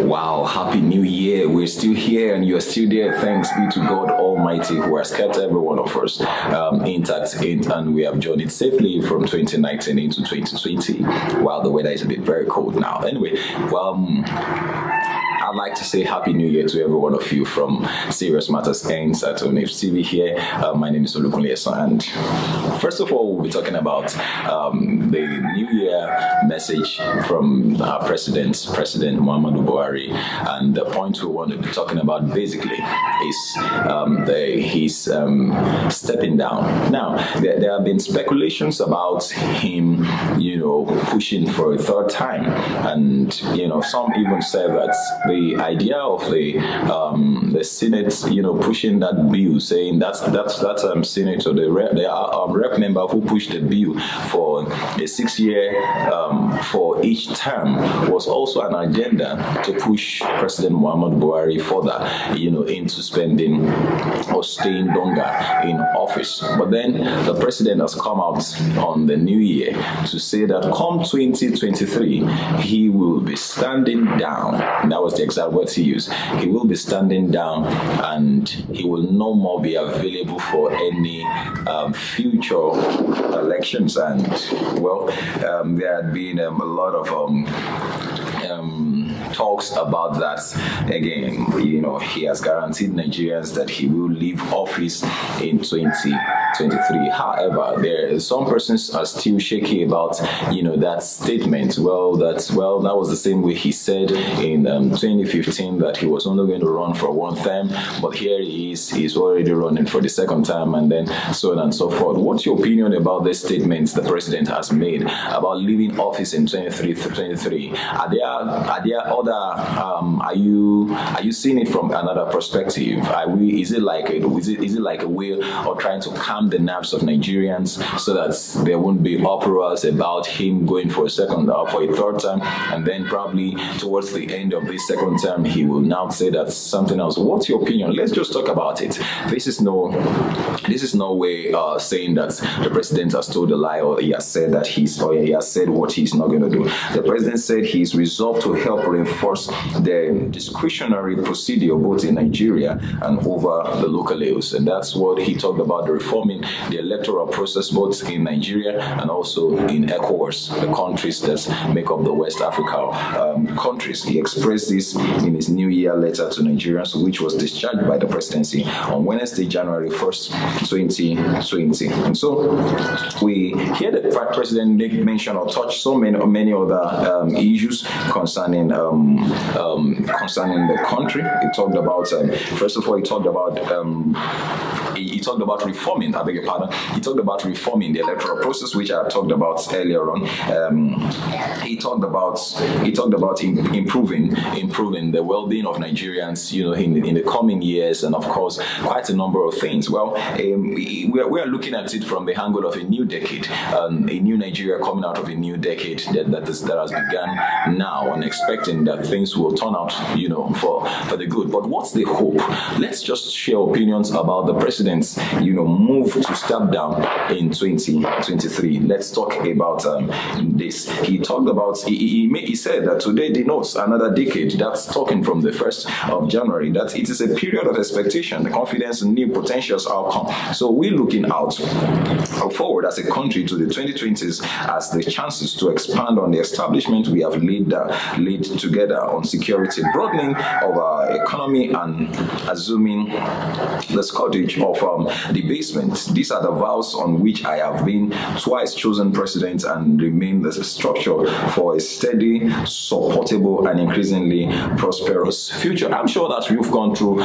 Wow, happy new year. We're still here and you're still there. Thanks be to God Almighty who has kept every one of us intact, and we have journeyed safely from 2019 into 2020 while the weather is a bit very cold now. Anyway, I'd like to say Happy New Year to every one of you from Serious Matters Ends at ONIF TV here. My name is Olukunle Esan, and first of all, we'll be talking about the New Year message from our President Muhammadu Buhari. And the point we want to be talking about basically is his stepping down. Now, there have been speculations about him, pushing for a third time, and some even say that the idea of the Senate, pushing that bill, saying that senator, the rep member who pushed the bill for a 6-year for each term, was also an agenda to push President Muhammadu Buhari further, into spending or staying longer in office. But then the president has come out on the new year to say that come 2023, he will be standing down. And that was the exact words he used. He will be standing down, and he will no more be available for any future elections. And there had been a lot of talks about that. Again, he has guaranteed Nigerians that he will leave office in 2023. However, some persons are still shaky about that statement. That was the same way he said in 2015 that he was only going to run for one term, but here he is, he's already running for the second time, and then so on and so forth. What's your opinion about the statements the president has made about leaving office in 2023? Are there other? Are you seeing it from another perspective? Is it like a way of trying to calm the nerves of Nigerians so that there won't be uproars about him going for a third time, and then probably towards the end of this second term he will now say that something else? What's your opinion? Let's just talk about it. This is no way saying that the president has told a lie, or he has said that he has said what he's not going to do. The president said he's resolved to help reinforce the discretionary procedure both in Nigeria and over the local levels, and that's what he talked about, the reforming the electoral process both in Nigeria and also in ECOWAS, the countries that make up the West Africa countries. He expressed this in his New Year letter to Nigerians, which was discharged by the presidency on Wednesday, January 1st, 2020. And so we hear the president make mention or touch so many other issues concerning the country. He talked about first of all, he talked about reforming. I beg your pardon. He talked about reforming the electoral process, which I talked about earlier on. He talked about improving the well-being of Nigerians, in the coming years, and of course, quite a number of things. We are looking at it from the angle of a new decade, a new Nigeria coming out of a new decade that has begun now, and expecting that things will turn out, for the good. But what's the hope? Let's just share opinions about the president's, move to step down in 2023. Let's talk about this. He talked about, he said that today denotes another decade. That's talking from the 1st of January, that it is a period of expectation, the confidence in new potentials outcome. So we're looking out forward as a country to the 2020s as the chances to expand on the establishment we have laid together on security, broadening of our economy, and assuming the scourge of debasement. These are the vows on which I have been twice chosen president and remain the structure for a steady, supportable, and increasingly prosperous future. I'm sure that you've gone through,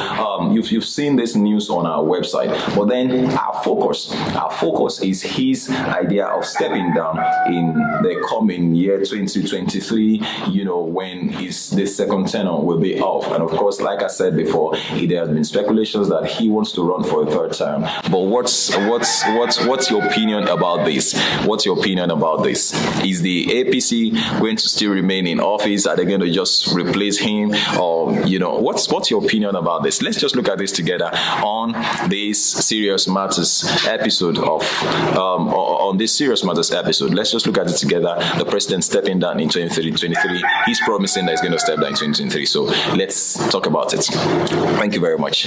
you've seen this news on our website, but then our focus is his idea of stepping down in the coming year 2023, when this second tenure will be off. And of course, like I said before, there have been speculations that he wants to run for a third term. But what's what's your opinion about this? What's your opinion about this? Is the APC going to still remain in office? Are they going to just replace him? Or, you know, what's your opinion about this? Let's just look at this together on this Serious Matters episode on this Serious Matters episode. Let's just look at it together. The president stepping down in 2023. He's promising that he's going to step down in 2023. So let's talk about it. Thank you very much.